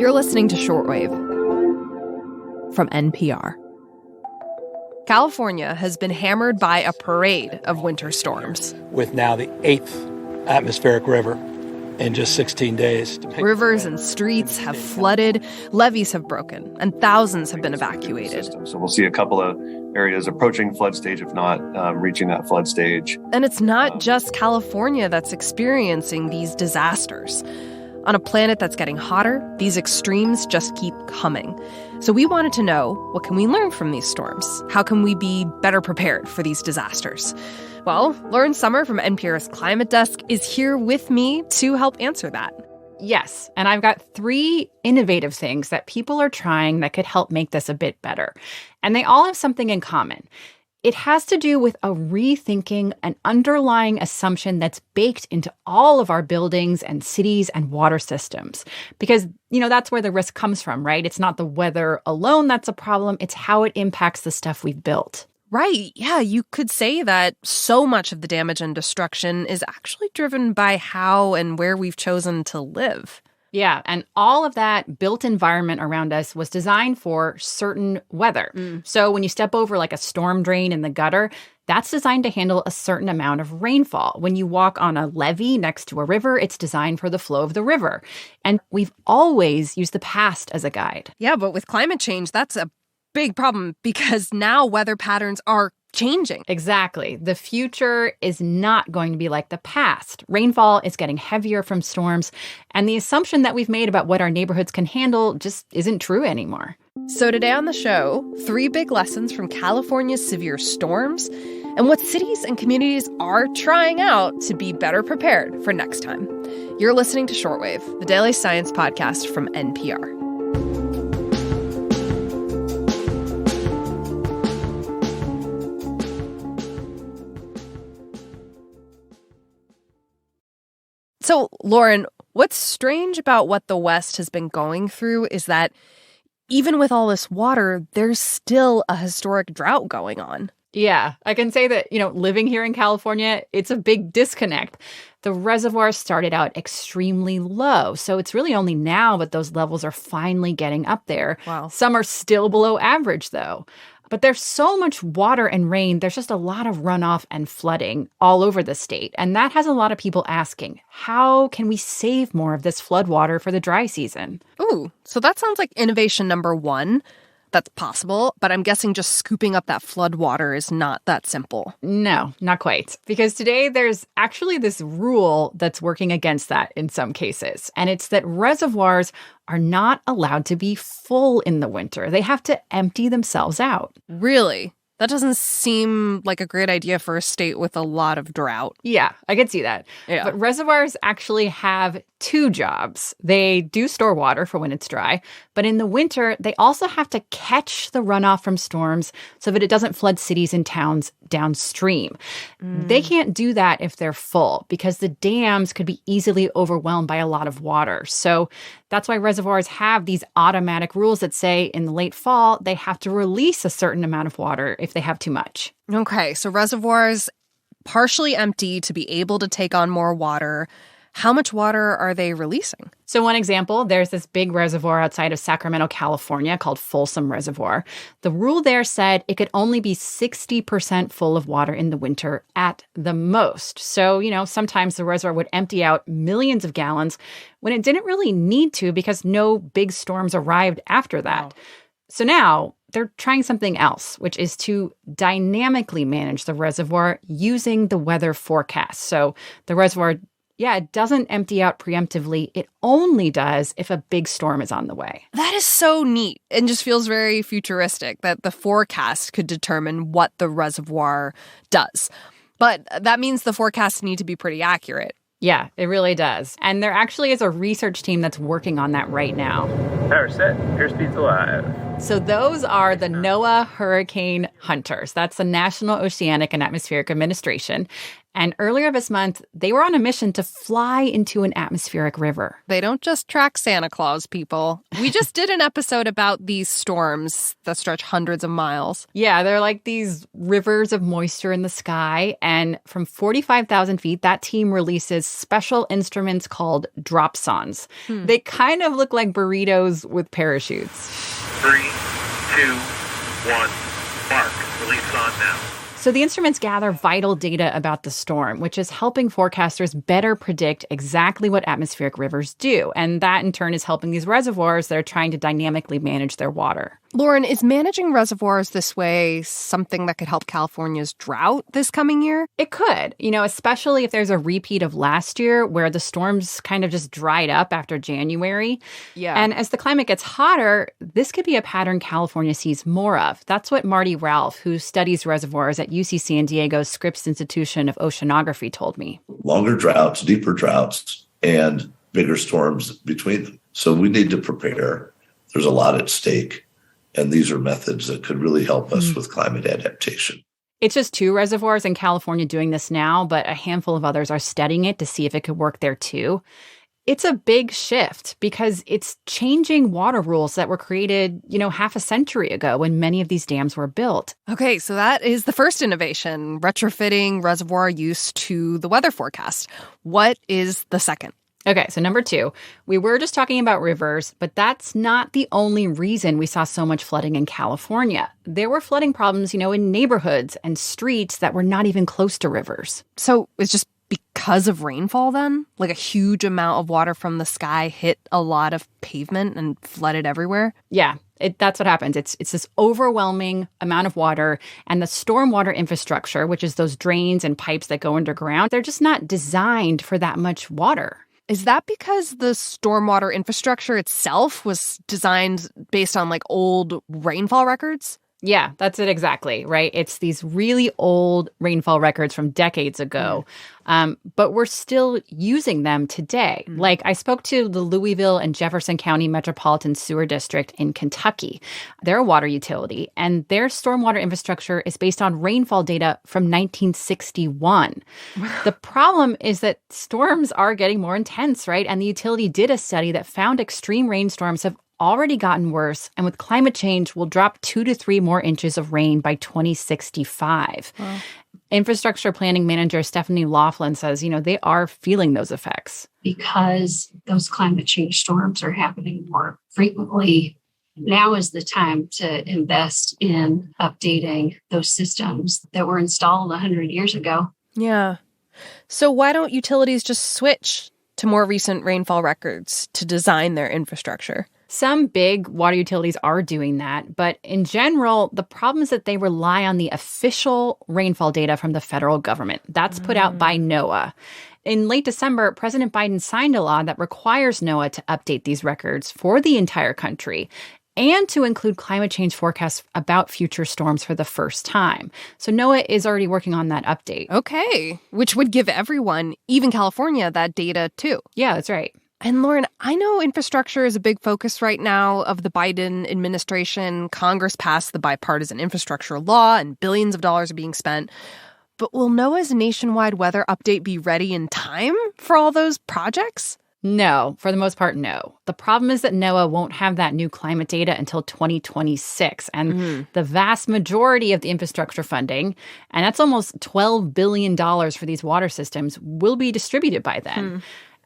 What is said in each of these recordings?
You're listening to Shortwave from NPR. California has been hammered by a parade of winter storms. With now the 8th atmospheric river in just 16 days. Rivers and streets have flooded, levees have broken, and thousands have been evacuated. So we'll see a couple of areas approaching flood stage, if not reaching that flood stage. And it's not just California that's experiencing these disasters. On a planet that's getting hotter, these extremes just keep coming. So we wanted to know, what can we learn from these storms? How can we be better prepared for these disasters? Well, Lauren Sommer from NPR's Climate Desk is here with me to help answer that. Yes, and I've got 3 innovative things that people are trying that could help make this a bit better. And they all have something in common. It has to do with a rethinking an underlying assumption that's baked into all of our buildings and cities and water systems. Because, that's where the risk comes from, right? It's not the weather alone that's a problem. It's how it impacts the stuff we've built. Right. Yeah, you could say that so much of the damage and destruction is actually driven by how and where we've chosen to live. Yeah, and all of that built environment around us was designed for certain weather. So when you step over like a storm drain in the gutter, that's designed to handle a certain amount of rainfall. When you walk on a levee next to a river, it's designed for the flow of the river. And we've always used the past as a guide. Yeah, but with climate change, that's a big problem because now weather patterns are changing. Exactly. The future is not going to be like the past. Rainfall is getting heavier from storms, and the assumption that we've made about what our neighborhoods can handle just isn't true anymore. So today on the show, 3 big lessons from California's severe storms and what cities and communities are trying out to be better prepared for next time. You're listening to Shortwave, the daily science podcast from NPR. So, Lauren, what's strange about what the West has been going through is that even with all this water, there's still a historic drought going on. Yeah, I can say that, living here in California, it's a big disconnect. The reservoirs started out extremely low, so it's really only now that those levels are finally getting up there. Wow. Some are still below average, though. But there's so much water and rain, there's just a lot of runoff and flooding all over the state. And that has a lot of people asking, how can we save more of this flood water for the dry season? Ooh, so that sounds like innovation number 1. That's possible, but I'm guessing just scooping up that flood water is not that simple. No, not quite. Because today there's actually this rule that's working against that in some cases. And it's that reservoirs are not allowed to be full in the winter. They have to empty themselves out. Really? That doesn't seem like a great idea for a state with a lot of drought. Yeah, I could see that. Yeah. But reservoirs actually have 2 jobs. They do store water for when it's dry, but in the winter, they also have to catch the runoff from storms so that it doesn't flood cities and towns downstream. They can't do that if they're full because the dams could be easily overwhelmed by a lot of water. So that's why reservoirs have these automatic rules that say in the late fall, they have to release a certain amount of water if they have too much. Okay, so reservoirs partially empty to be able to take on more water. How much water are they releasing? So one example, there's this big reservoir outside of Sacramento, California called Folsom Reservoir. The rule there said it could only be 60% full of water in the winter at the most. So, sometimes the reservoir would empty out millions of gallons when it didn't really need to because no big storms arrived after that. Wow. So now they're trying something else, which is to dynamically manage the reservoir using the weather forecast. So the reservoir it doesn't empty out preemptively. It only does if a big storm is on the way. That is so neat and just feels very futuristic that the forecast could determine what the reservoir does. But that means the forecasts need to be pretty accurate. Yeah, it really does. And there actually is a research team that's working on that right now. Power set, airspeed's alive. So those are the NOAA Hurricane Hunters. That's the National Oceanic and Atmospheric Administration. And earlier this month, they were on a mission to fly into an atmospheric river. They don't just track Santa Claus, people. We just did an episode about these storms that stretch hundreds of miles. Yeah, they're like these rivers of moisture in the sky. And from 45,000 feet, that team releases special instruments called dropsons. They kind of look like burritos with parachutes. 3, 2, 1, mark. Release on now. So the instruments gather vital data about the storm, which is helping forecasters better predict exactly what atmospheric rivers do. And that, in turn, is helping these reservoirs that are trying to dynamically manage their water. Lauren, is managing reservoirs this way something that could help California's drought this coming year? It could, especially if there's a repeat of last year where the storms kind of just dried up after January. Yeah. And as the climate gets hotter, this could be a pattern California sees more of. That's what Marty Ralph, who studies reservoirs at UC San Diego's Scripps Institution of Oceanography, told me. Longer droughts, deeper droughts, and bigger storms between them. So we need to prepare. There's a lot at stake. And these are methods that could really help us with climate adaptation. It's just 2 reservoirs in California doing this now, but a handful of others are studying it to see if it could work there too. It's a big shift because it's changing water rules that were created, half a century ago when many of these dams were built. Okay, so that is the first innovation, retrofitting reservoir use to the weather forecast. What is the second? Okay, so number 2, we were just talking about rivers, but that's not the only reason we saw so much flooding in California. There were flooding problems, in neighborhoods and streets that were not even close to rivers. So it's just because of rainfall then? Like a huge amount of water from the sky hit a lot of pavement and flooded everywhere? Yeah, that's what happens. It's this overwhelming amount of water, and the stormwater infrastructure, which is those drains and pipes that go underground, they're just not designed for that much water. Is that because the stormwater infrastructure itself was designed based on old rainfall records? Yeah, that's it exactly, right? It's these really old rainfall records from decades ago, but we're still using them today. Like I spoke to the Louisville and Jefferson County Metropolitan Sewer District in Kentucky. They're a water utility, and their stormwater infrastructure is based on rainfall data from 1961. The problem is that storms are getting more intense, right? And the utility did a study that found extreme rainstorms have already gotten worse, and with climate change, will drop 2 to 3 more inches of rain by 2065. Wow. Infrastructure planning manager Stephanie Laughlin says, they are feeling those effects. Because those climate change storms are happening more frequently, now is the time to invest in updating those systems that were installed 100 years ago. Yeah. So why don't utilities just switch to more recent rainfall records to design their infrastructure? Some big water utilities are doing that, but in general, the problem is that they rely on the official rainfall data from the federal government. That's put out by NOAA. In late December, President Biden signed a law that requires NOAA to update these records for the entire country and to include climate change forecasts about future storms for the first time. So NOAA is already working on that update. Okay, which would give everyone, even California, that data too. Yeah, that's right. And Lauren, I know infrastructure is a big focus right now of the Biden administration. Congress passed the bipartisan infrastructure law and billions of dollars are being spent. But will NOAA's nationwide weather update be ready in time for all those projects? No, for the most part, no. The problem is that NOAA won't have that new climate data until 2026. And the vast majority of the infrastructure funding, and that's almost $12 billion for these water systems, will be distributed by then.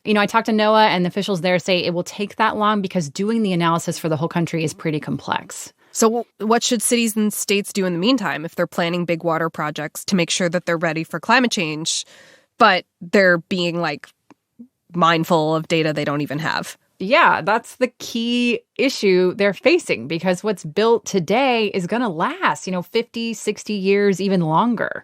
I talked to NOAA, and the officials there say it will take that long because doing the analysis for the whole country is pretty complex. So what should cities and states do in the meantime if they're planning big water projects to make sure that they're ready for climate change, but they're being mindful of data they don't even have? Yeah, that's the key issue they're facing because what's built today is going to last, 50, 60 years, even longer.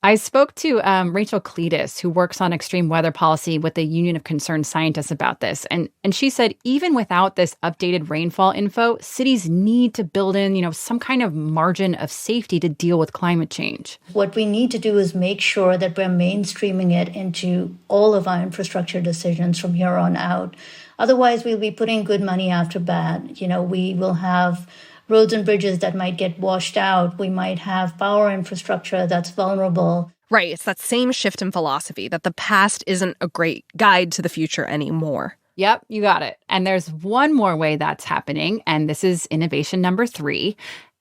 I spoke to Rachel Cletus, who works on extreme weather policy with the Union of Concerned Scientists about this. And she said even without this updated rainfall info, cities need to build in, some kind of margin of safety to deal with climate change. What we need to do is make sure that we're mainstreaming it into all of our infrastructure decisions from here on out. Otherwise, we'll be putting good money after bad. We will have roads and bridges that might get washed out. We might have power infrastructure that's vulnerable. Right. It's that same shift in philosophy that the past isn't a great guide to the future anymore. Yep, you got it. And there's one more way that's happening, and this is innovation number 3.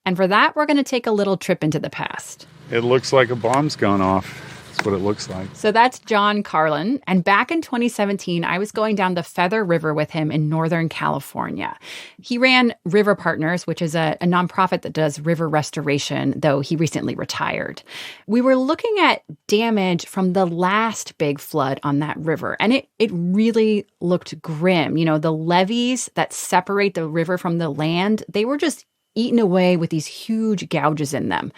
And for that, we're going to take a little trip into the past. It looks like a bomb's gone off. That's what it looks like. So that's John Carlin. And back in 2017, I was going down the Feather River with him in Northern California. He ran River Partners, which is a nonprofit that does river restoration, though he recently retired. We were looking at damage from the last big flood on that river, and it really looked grim. You know, the levees that separate the river from the land, they were just eaten away with these huge gouges in them.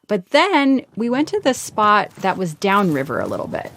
But then we went to the spot that was downriver a little bit.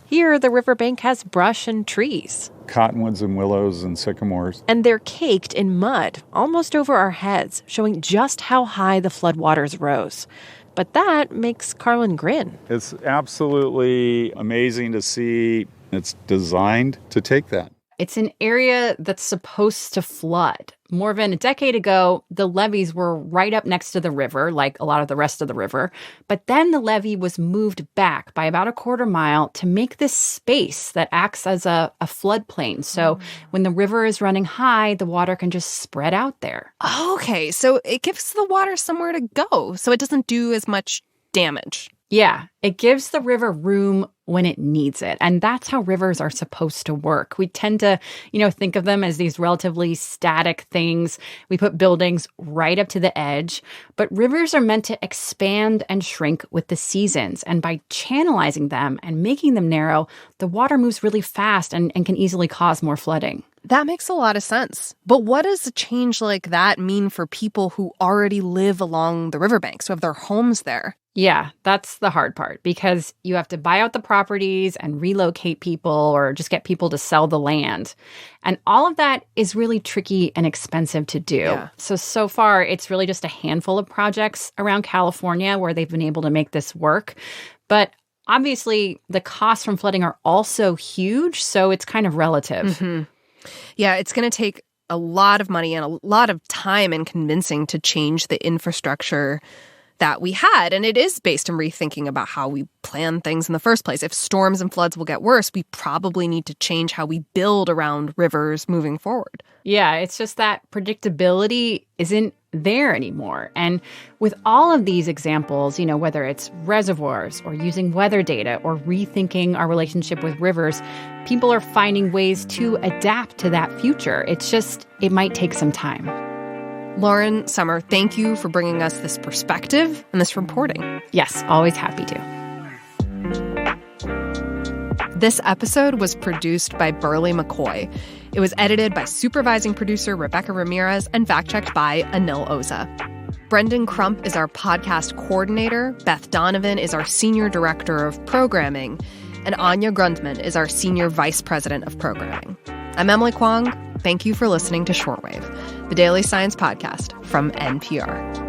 Here, the riverbank has brush and trees. Cottonwoods and willows and sycamores. And they're caked in mud, almost over our heads, showing just how high the floodwaters rose. But that makes Carlin grin. It's absolutely amazing to see. It's designed to take that. It's an area that's supposed to flood. More than a decade ago, the levees were right up next to the river, like a lot of the rest of the river. But then the levee was moved back by about a quarter mile to make this space that acts as a floodplain. So when the river is running high, the water can just spread out there. Okay, so it gives the water somewhere to go, so it doesn't do as much damage. Yeah, it gives the river room when it needs it. And that's how rivers are supposed to work. We tend to, think of them as these relatively static things. We put buildings right up to the edge. But rivers are meant to expand and shrink with the seasons. And by channelizing them and making them narrow, the water moves really fast and can easily cause more flooding. That makes a lot of sense. But what does a change like that mean for people who already live along the riverbanks, who have their homes there? Yeah, that's the hard part, because you have to buy out the properties and relocate people or just get people to sell the land. And all of that is really tricky and expensive to do. Yeah. So far, it's really just a handful of projects around California where they've been able to make this work. But obviously, the costs from flooding are also huge, so it's kind of relative. Mm-hmm. Yeah, it's going to take a lot of money and a lot of time and convincing to change the infrastructure that we had. And it is based on rethinking about how we plan things in the first place. If storms and floods will get worse, we probably need to change how we build around rivers moving forward. Yeah, it's just that predictability isn't there anymore. And with all of these examples, whether it's reservoirs or using weather data or rethinking our relationship with rivers, people are finding ways to adapt to that future. It might take some time. Lauren Sommer, thank you for bringing us this perspective and this reporting. Yes, always happy to. This episode was produced by Burley McCoy. It was edited by supervising producer Rebecca Ramirez and fact-checked by Anil Oza. Brendan Crump is our podcast coordinator. Beth Donovan is our senior director of programming. And Anya Grundman is our senior vice president of programming. I'm Emily Kwong. Thank you for listening to Shortwave, the daily science podcast from NPR.